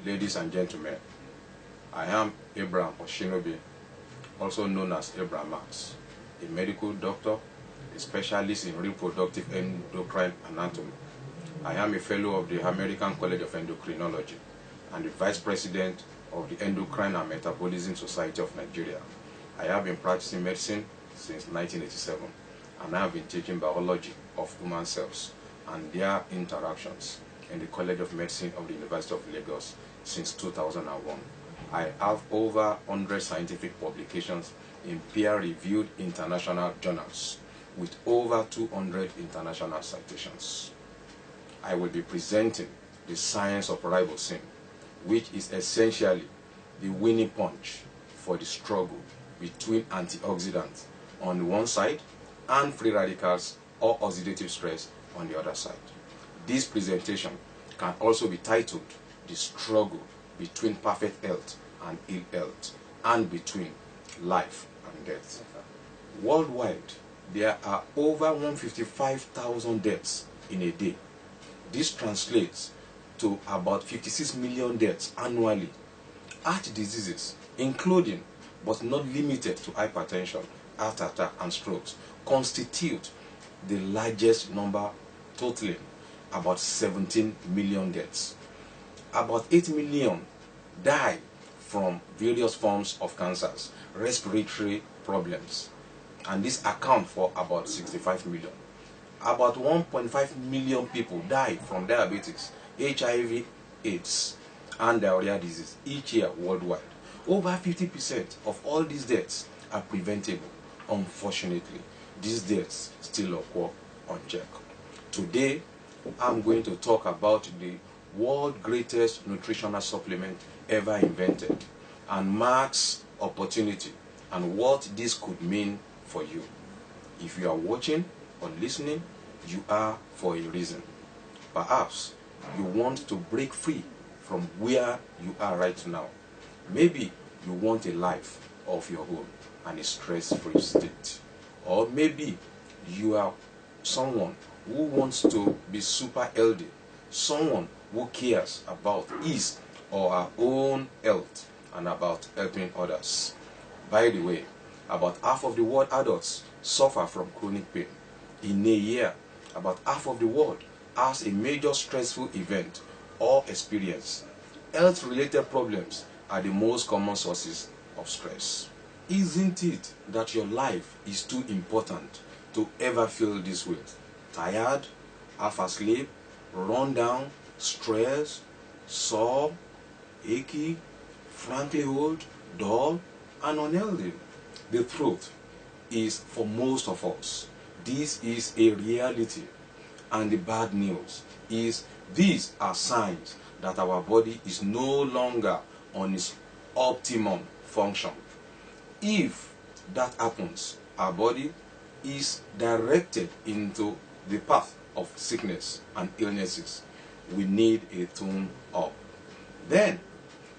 Ladies and gentlemen, I am Abraham Oshinobi, also known as Abraham Max, a medical doctor, a specialist in reproductive endocrine anatomy. I am a fellow of the American College of Endocrinology and the vice president of the Endocrine and Metabolism Society of Nigeria. I have been practicing medicine since 1987, and I have been teaching biology of human cells and their interactions in the College of Medicine of the University of Lagos since 2001. I have over 100 scientific publications in peer-reviewed international journals with over 200 international citations. I will be presenting the science of ribosine, which is essentially the winning punch for the struggle between antioxidants on the one side and free radicals or oxidative stress on the other side. This presentation can also be titled The Struggle Between Perfect Health and Ill Health, and Between Life and Death. Worldwide, there are over 155,000 deaths in a day. This translates to about 56 million deaths annually. Heart diseases, including but not limited to hypertension, heart attack, and strokes, constitute the largest number, totaling about 17 million deaths. About 8 million die from various forms of cancers, respiratory problems, and this accounts for about 65 million. About 1.5 million people die from diabetes, HIV, AIDS, and diarrhea disease each year worldwide. Over 50% of all these deaths are preventable. Unfortunately, these deaths still occur unchecked. Today, I'm going to talk about the world's greatest nutritional supplement ever invented, and Mark's opportunity and what this could mean for you. If you are watching or listening, you are for a reason. Perhaps you want to break free from where you are right now. Maybe you want a life of your own and a stress-free state. Or maybe you are someone who wants to be super healthy, someone who cares about his or her own health and about helping others. By the way, about half of the world adults suffer from chronic pain. In a year, about half of the world has a major stressful event or experience. Health-related problems are the most common sources of stress. Isn't it that your life is too important to ever feel this way? Tired, half asleep, run down, stressed, sore, achy, frankly old, dull, and unhealthy? The truth is, for most of us, this is a reality, and the bad news is these are signs that our body is no longer on its optimum function. If that happens, our body is directed into the path of sickness and illnesses. We need a tune up. Then,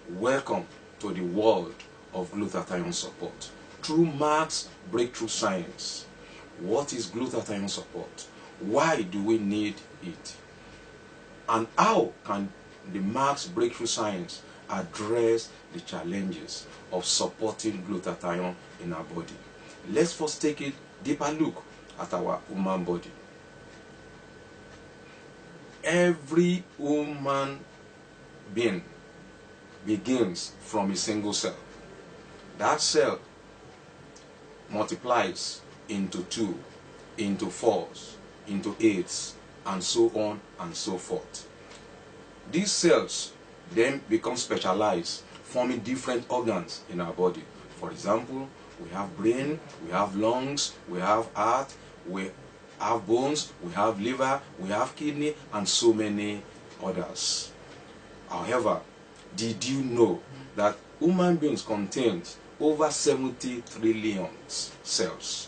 welcome to the world of glutathione support through Mark's breakthrough science. What is glutathione support? Why do we need it? And how can the Mark's breakthrough science address the challenges of supporting glutathione in our body? Let's first take a deeper look at our human body. Every human being begins from a single cell. That cell multiplies into 2, into 4s, into 8s, and so on and so forth. These cells then become specialized, forming different organs in our body. For example, we have brain, we have lungs, we have heart, we have bones, we have liver, we have kidney, and so many others. However, did you know that human beings contain over 70 trillion cells?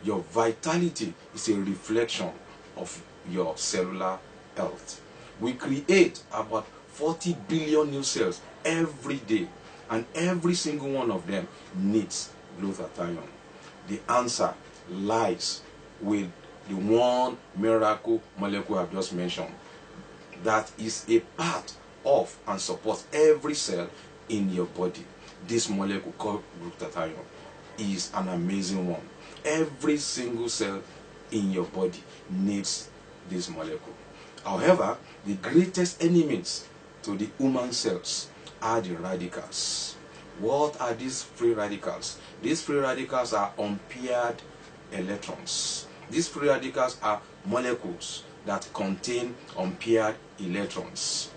Your vitality is a reflection of your cellular health. We create about 40 billion new cells every day, and every single one of them needs glutathione. The answer lies with the one miracle molecule I've just mentioned, that is a part of and supports every cell in your body. This molecule called glutathione is an amazing one. Every single cell in your body needs this molecule. However, the greatest enemies to the human cells are the radicals. What are these free radicals? These free radicals are unpaired electrons. These free radicals are molecules that contain unpaired electrons.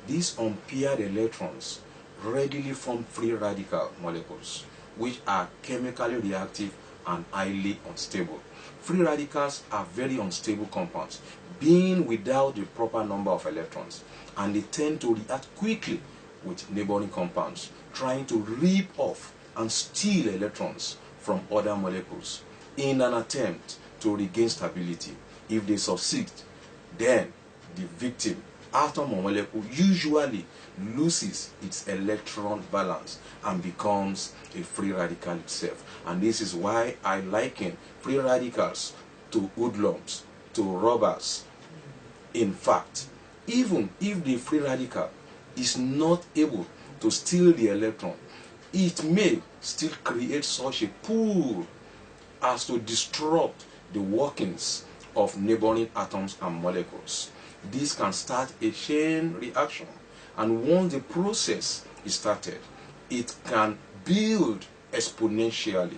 These unpaired electrons readily form free radical molecules, which are chemically reactive and highly unstable. Free radicals are very unstable compounds, being without the proper number of electrons, and they tend to react quickly with neighboring compounds, trying to rip off and steal electrons from other molecules in an attempt to regain stability. If they succeed, then the victim, atom or molecule, usually loses its electron balance and becomes a free radical itself. And this is why I liken free radicals to hoodlums, to robbers. In fact, even if the free radical is not able to steal the electron, it may still create such a pull as to disrupt the workings of neighboring atoms and molecules. This can start a chain reaction, and once the process is started, it can build exponentially.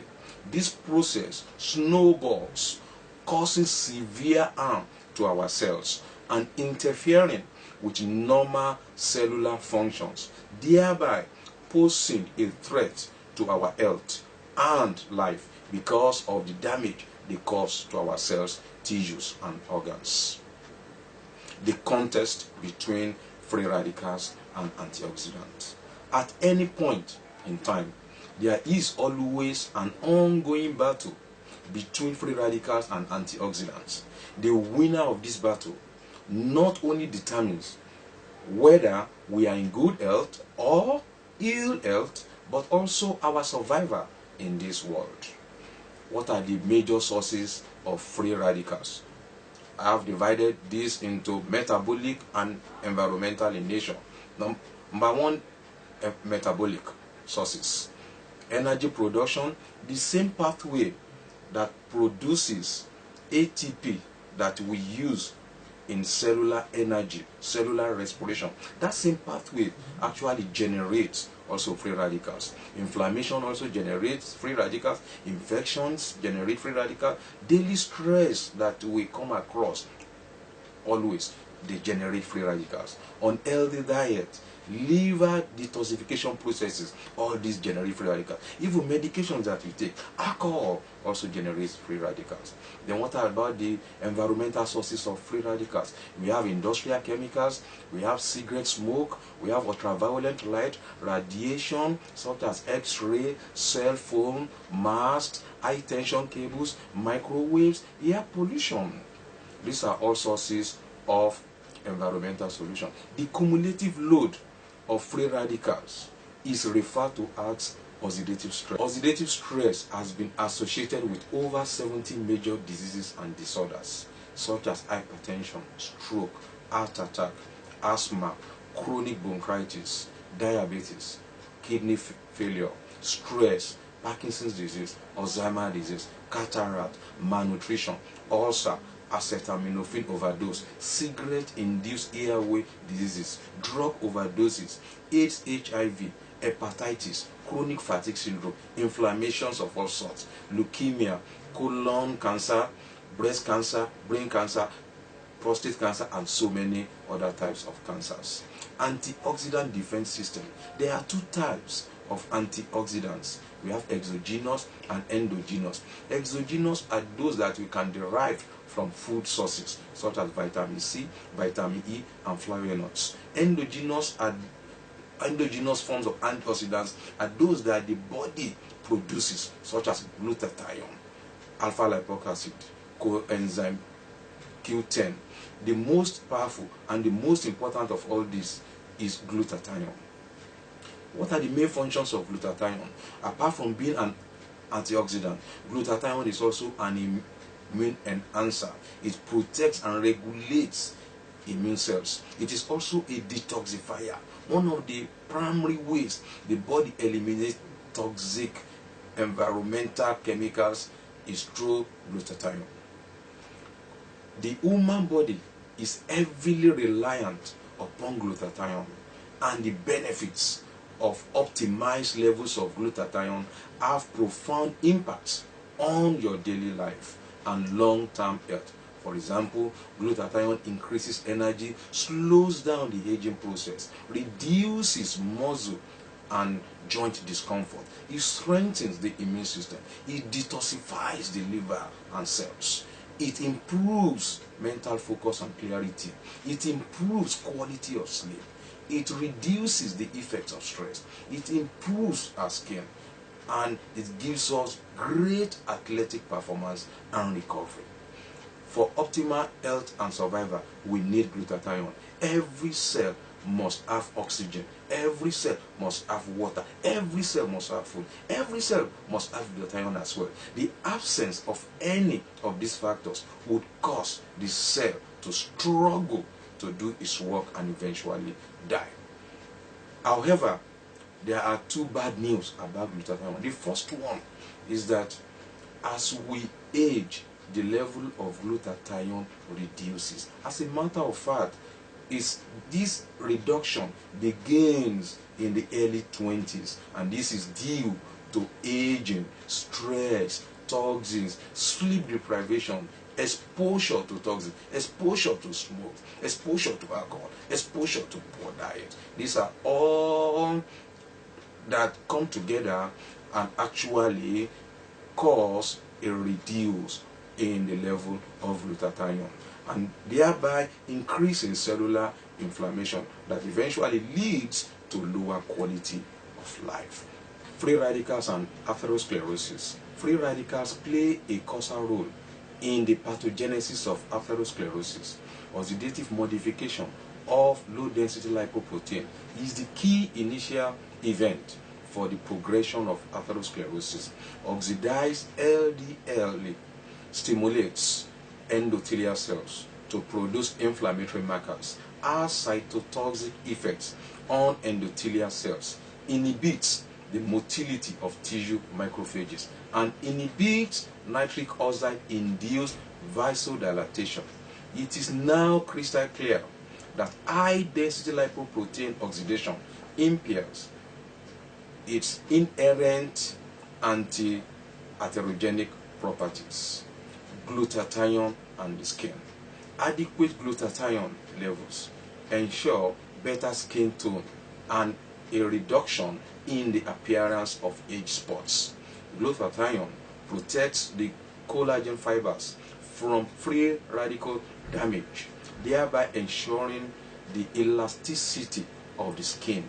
This process snowballs, causing severe harm to our cells and interfering with normal cellular functions, thereby posing a threat to our health and life because of the damage they cause to our cells, tissues, and organs. The contest between free radicals and antioxidants. At any point in time, there is always an ongoing battle between free radicals and antioxidants. The winner of this battle not only determines whether we are in good health or ill health, but also our survival in this world. What are the major sources of free radicals? I have divided this into metabolic and environmental in nature. Number one, metabolic sources. Energy production, the same pathway that produces ATP that we use in cellular energy, cellular respiration. That same pathway actually generates also free radicals. Inflammation also generates free radicals. Infections generate free radicals. Daily stress that we come across, always, they generate free radicals. Unhealthy diet, liver detoxification processes, all these generate free radicals. Even medications that we take, alcohol also generates free radicals. Then what about the environmental sources of free radicals? We have industrial chemicals, we have cigarette smoke, we have ultraviolet light, radiation such as X-ray, cell phone, masks, high tension cables, microwaves, air pollution. These are all sources of environmental solution. The cumulative load of free radicals is referred to as oxidative stress. Oxidative stress has been associated with over 70 major diseases and disorders such as hypertension, stroke, heart attack, asthma, chronic bronchitis, diabetes, kidney failure, stress, Parkinson's disease, Alzheimer's disease, cataract, malnutrition, ulcer, acetaminophen overdose, cigarette-induced airway diseases, drug overdoses, AIDS, HIV, hepatitis, chronic fatigue syndrome, inflammations of all sorts, leukemia, colon cancer, breast cancer, brain cancer, prostate cancer, and so many other types of cancers. Antioxidant defense system. There are two types of antioxidants. We have exogenous and endogenous. Exogenous are those that we can derive from food sources such as vitamin C, vitamin E, and flavonoids. Endogenous forms of antioxidants are those that the body produces, such as glutathione, alpha lipoic acid, coenzyme Q10. The most powerful and the most important of all this is glutathione. What are the main functions of glutathione? Apart from being an antioxidant, glutathione is also an immune enhancer. It protects and regulates immune cells. It is also a detoxifier. One of the primary ways the body eliminates toxic environmental chemicals is through glutathione. The human body is heavily reliant upon glutathione, and the benefits of optimized levels of glutathione have profound impacts on your daily life and long-term health. For example, glutathione increases energy, slows down the aging process, reduces muscle and joint discomfort. It strengthens the immune system. It detoxifies the liver and cells. It improves mental focus and clarity. It improves quality of sleep. It reduces the effects of stress. It improves our skin. And it gives us great athletic performance and recovery. For optimal health and survival, we need glutathione. Every cell must have oxygen. Every cell must have water. Every cell must have food. Every cell must have glutathione as well. The absence of any of these factors would cause the cell to struggle to do its work and eventually die. However, there are two bad news about glutathione. The first one is that as we age, the level of glutathione reduces. As a matter of fact, this reduction begins in the early 20s, and this is due to aging, stress, toxins, sleep deprivation, exposure to toxins, exposure to smoke, exposure to alcohol, exposure to poor diet. These are all that come together and actually cause a reduce in the level of glutathione, and thereby increasing cellular inflammation that eventually leads to lower quality of life. Free radicals and atherosclerosis. Free radicals play a causal role in the pathogenesis of atherosclerosis. Oxidative modification of low-density lipoprotein is the key initial event for the progression of atherosclerosis. Oxidized LDL stimulates endothelial cells to produce inflammatory markers, has cytotoxic effects on endothelial cells, inhibits the motility of tissue macrophages, and inhibits nitric oxide-induced vasodilatation. It is now crystal clear that high-density lipoprotein oxidation impairs its inherent anti-atherogenic properties. Glutathione and the skin. Adequate glutathione levels ensure better skin tone and a reduction in the appearance of age spots. Glutathione protects the collagen fibers from free radical damage, thereby ensuring the elasticity of the skin.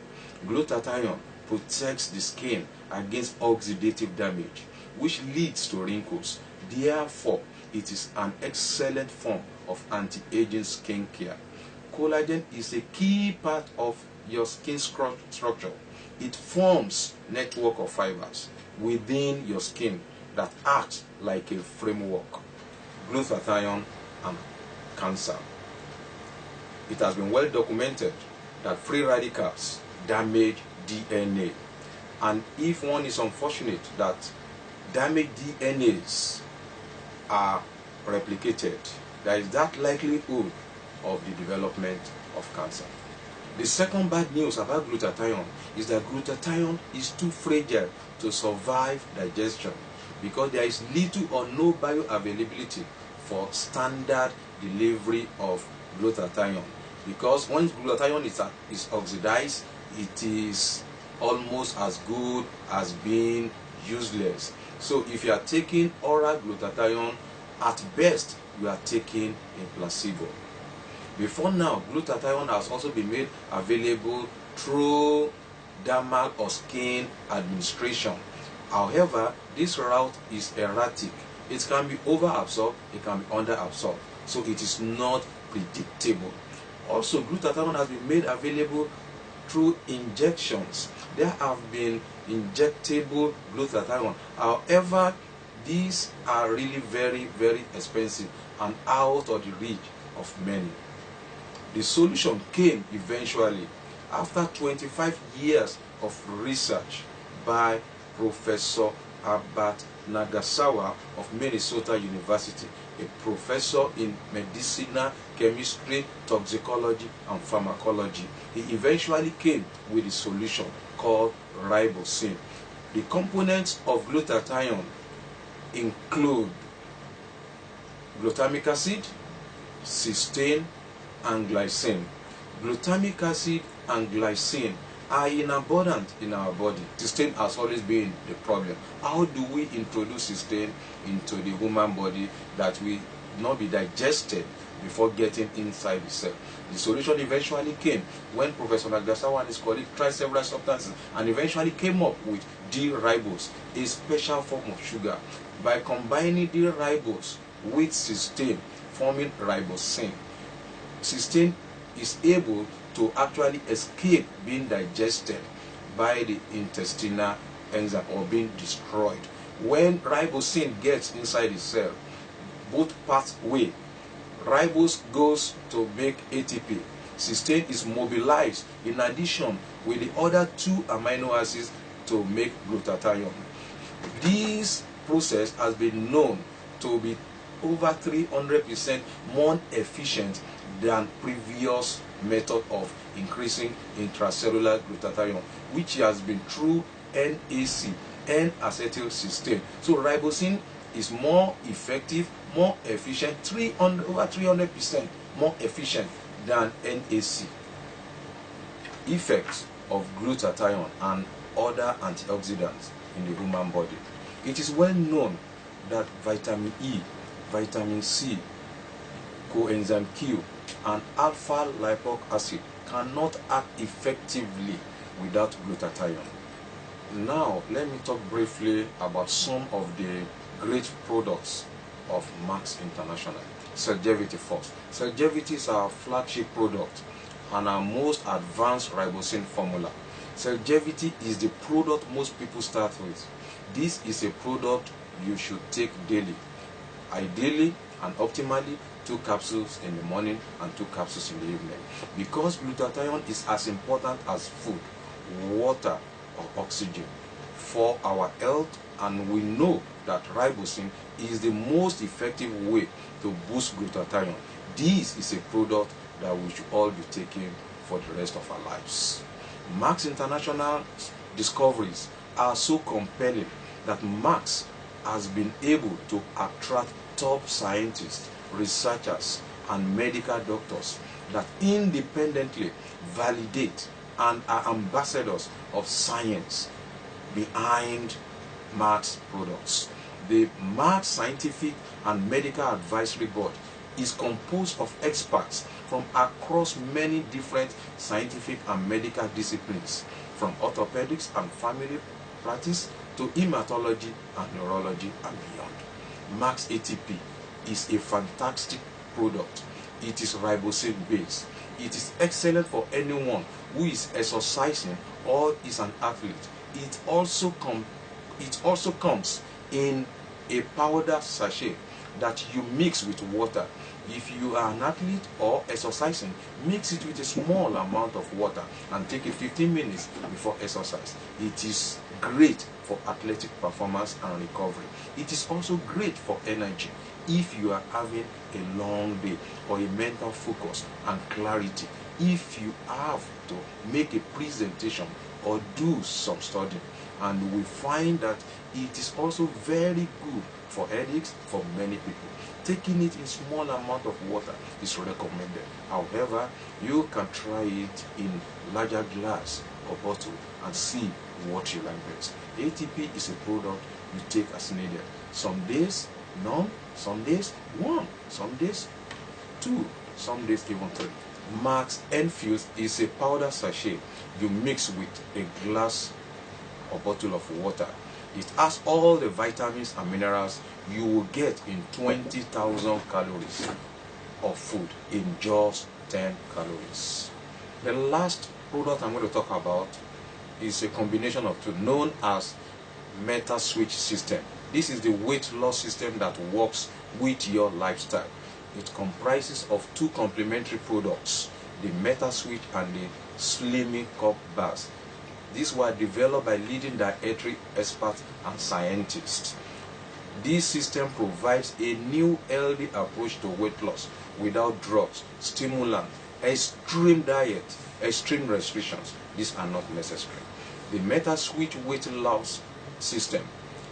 Glutathione protects the skin against oxidative damage, which leads to wrinkles. Therefore, it is an excellent form of anti-aging skin care. Collagen is a key part of your skin structure. It forms a network of fibers within your skin that acts like a framework. Glutathione and cancer. It has been well documented that free radicals damage DNA, and if one is unfortunate that damaged DNAs are replicated, there is that likelihood of the development of cancer. The second bad news about glutathione is that glutathione is too fragile to survive digestion because there is little or no bioavailability for standard delivery of glutathione. Because once glutathione is oxidized, it is almost as good as being useless. So if you are taking oral glutathione, at best you are taking a placebo. Before now, glutathione has also been made available through dermal or skin administration. However, this route is erratic. It can be overabsorbed, it can be underabsorbed. So it is not predictable. Also, glutathione has been made available through injections. There have been injectable glutathione. However, these are really very, very expensive and out of the reach of many. The solution came eventually after 25 years of research by Professor Albert Nagasawa of Minnesota University, a professor in medicinal chemistry, toxicology, and pharmacology. He eventually came with a solution called RIBOCEINE. The components of glutathione include glutamic acid, cysteine, and glycine. Glutamic acid and glycine are in abundance in our body. Cysteine has always been the problem. How do we introduce cysteine into the human body that will not be digested before getting inside the cell? The solution eventually came when Professor Nagasawa and his colleagues tried several substances and eventually came up with D-ribose, a special form of sugar. By combining D-ribose with cysteine, forming ribosine, cysteine is able to actually escape being digested by the intestinal enzyme or being destroyed. When ribosine gets inside the cell, both pathways, ribose goes to make ATP. Cysteine is mobilized in addition with the other two amino acids to make glutathione. This process has been known to be over 300% more efficient than previous method of increasing intracellular glutathione, which has been through NAC, N-acetylcysteine. So ribosine is more effective, more efficient, over 300% more efficient than NAC. Effects of glutathione and other antioxidants in the human body. It is well known that vitamin E, vitamin C, coenzyme Q, and alpha lipoic acid cannot act effectively without glutathione. Now, let me talk briefly about some of the great products of Max International. Celgevity first. Celgevity is our flagship product and our most advanced ribosine formula. Celgevity is the product most people start with. This is a product you should take daily. Ideally and optimally, 2 capsules in the morning and 2 capsules in the evening. Because glutathione is as important as food, water, or oxygen for our health, and we know that ribosine is the most effective way to boost glutathione. This is a product that we should all be taking for the rest of our lives. Max International discoveries are so compelling that Max has been able to attract top scientists, researchers, and medical doctors that independently validate and are ambassadors of science behind Max products. The Max Scientific and Medical Advisory Board is composed of experts from across many different scientific and medical disciplines, from orthopedics and family practice to hematology and neurology and beyond. Max ATP is a fantastic product. It is ribosine based. It is excellent for anyone who is exercising or is an athlete. It also comes in a powder sachet that you mix with water. If you are an athlete or exercising, mix it with a small amount of water and take it 15 minutes before exercise. It is great for athletic performance and recovery. It is also great for energy if you are having a long day or a mental focus and clarity. If you have to make a presentation or do some studying, and we find that it is also very good for headaches for many people. Taking it in small amount of water is recommended. However, you can try it in larger glass or bottle and see what you like best. ATP is a product you take as needed. Some days none, some days 1, some days 2, some days even 3. Max Enfuse is a powder sachet you mix with a glass or bottle of water. It has all the vitamins and minerals you will get in 20,000 calories of food in just 10 calories. The last product I'm going to talk about is a combination of two known as Meta Switch system. This is the weight loss system that works with your lifestyle. It comprises of 2 complementary products. the Meta Switch and the Slimming Cup bars. These were developed by leading dietary experts and scientists. This system provides a new healthy approach to weight loss without drugs, stimulants, extreme diet, extreme restrictions. These are not necessary. The Meta Switch weight loss system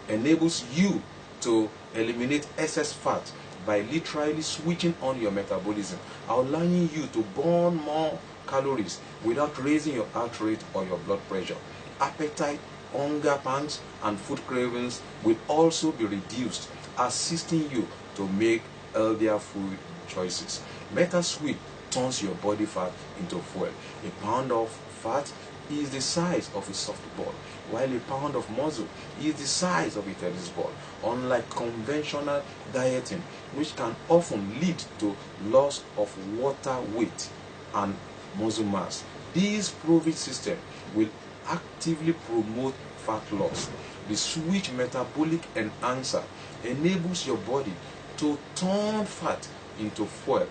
enables you to eliminate excess fat by literally switching on your metabolism, allowing you to burn more calories without raising your heart rate or your blood pressure. Appetite, hunger pangs, and food cravings will also be reduced, assisting you to make healthier food choices. Meta Switch turns your body fat into fuel. A pound of fat is the size of a softball, while a pound of muscle is the size of a tennis ball. Unlike conventional dieting, which can often lead to loss of water weight and muscle mass, this proven system will actively promote fat loss. The Switch Metabolic Enhancer enables your body to turn fat into fuel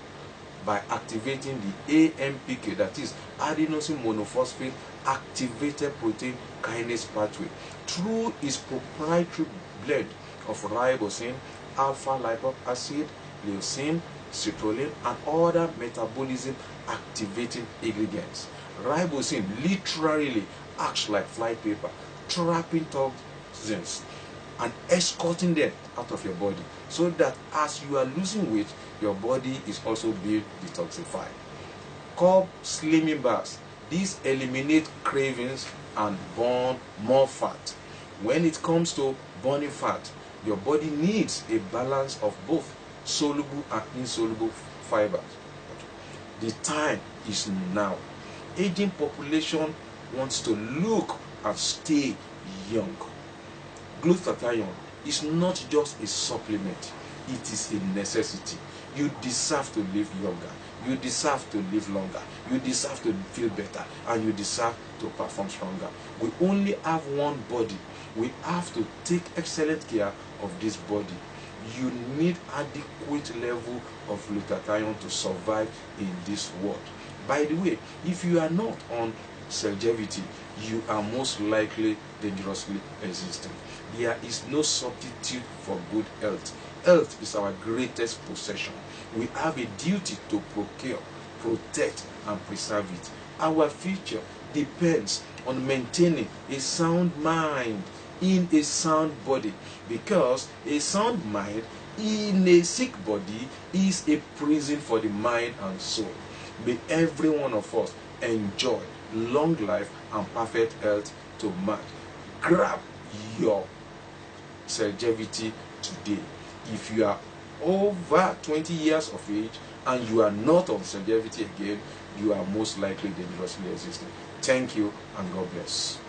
by activating the AMPK, that is adenosine monophosphate activated protein kinase pathway, through its proprietary blend of ribosine, alpha lipoic acid, leucine, citrulline, and other metabolism activating ingredients. Ribosine literally acts like flypaper, trapping toxins and escorting them out of your body, so that as you are losing weight, your body is also being detoxified. Cup slimming bars. These eliminate cravings and burn more fat. When it comes to burning fat, your body needs a balance of both soluble and insoluble fibers. The time is now. Aging population wants to look and stay young. Glutathione is not just a supplement, it is a necessity. You deserve to live younger, you deserve to live longer, you deserve to feel better, and you deserve to perform stronger. We only have one body. We have to take excellent care of this body. You need adequate level of glutathione to survive in this world. By the way, if you are not on longevity, you are most likely dangerously existing. There is no substitute for good health. Health is our greatest possession. We have a duty to procure, protect, and preserve it. Our future depends on maintaining a sound mind in a sound body, because a sound mind in a sick body is a prison for the mind and soul. May every one of us enjoy long life and perfect health to match. Grab your longevity today. If you are over 20 years of age and you are not on longevity again, you are most likely dangerously existing. Thank you and God bless.